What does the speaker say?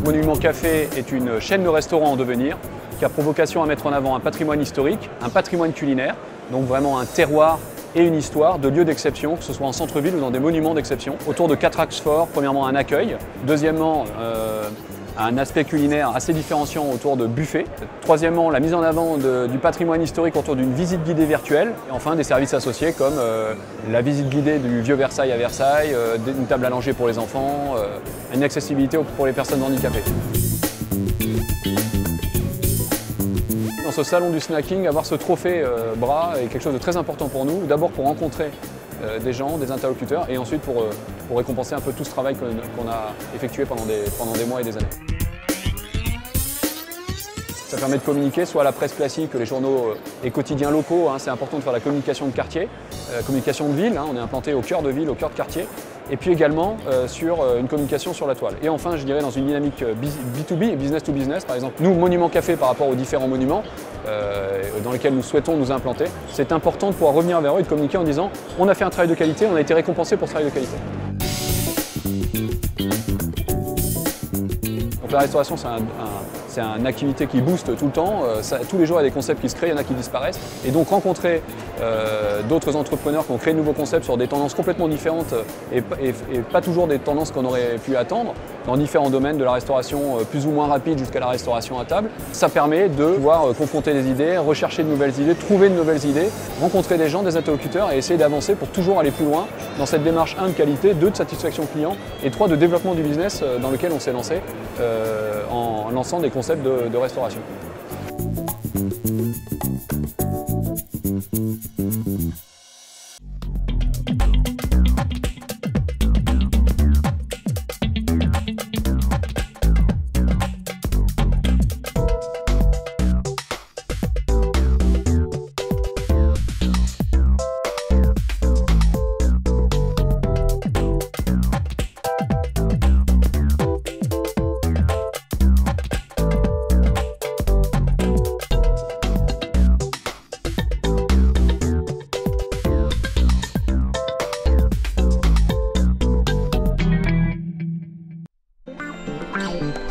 Monument Café est une chaîne de restaurants en devenir qui a pour vocation à mettre en avant un patrimoine historique, un patrimoine culinaire, donc vraiment un terroir et une histoire de lieux d'exception, que ce soit en centre-ville ou dans des monuments d'exception, autour de 4 axes forts. Premièrement, un accueil. Deuxièmement, un aspect culinaire assez différenciant autour de buffets. Troisièmement, la mise en avant du patrimoine historique autour d'une visite guidée virtuelle. Et enfin, des services associés comme la visite guidée du Vieux Versailles à Versailles, une table à langer pour les enfants, une accessibilité pour les personnes handicapées. Dans ce salon du snacking, avoir ce trophée bras est quelque chose de très important pour nous. D'abord pour rencontrer des gens, des interlocuteurs, et ensuite pour récompenser un peu tout ce travail qu'on a effectué pendant des mois et des années. Ça permet de communiquer soit à la presse classique, les journaux et quotidiens locaux, c'est important de faire la communication de quartier, communication de ville, on est implanté au cœur de ville, au cœur de quartier, et puis également sur une communication sur la toile. Et enfin, je dirais dans une dynamique B2B, business to business, par exemple, nous, Monument Café, par rapport aux différents monuments dans lesquels nous souhaitons nous implanter, c'est important de pouvoir revenir vers eux et de communiquer en disant on a fait un travail de qualité, on a été récompensé pour ce travail de qualité. Donc la restauration, c'est une activité qui booste tout le temps. Tous les jours, il y a des concepts qui se créent, il y en a qui disparaissent. Et donc rencontrer d'autres entrepreneurs qui ont créé de nouveaux concepts sur des tendances complètement différentes et pas toujours des tendances qu'on aurait pu attendre dans différents domaines, de la restauration plus ou moins rapide jusqu'à la restauration à table. Ça permet de pouvoir confronter des idées, rechercher de nouvelles idées, trouver de nouvelles idées, rencontrer des gens, des interlocuteurs et essayer d'avancer pour toujours aller plus loin dans cette démarche 1 de qualité, 2 de satisfaction client et 3 de développement du business dans lequel on s'est lancé en lançant des concepts de restauration. Bye.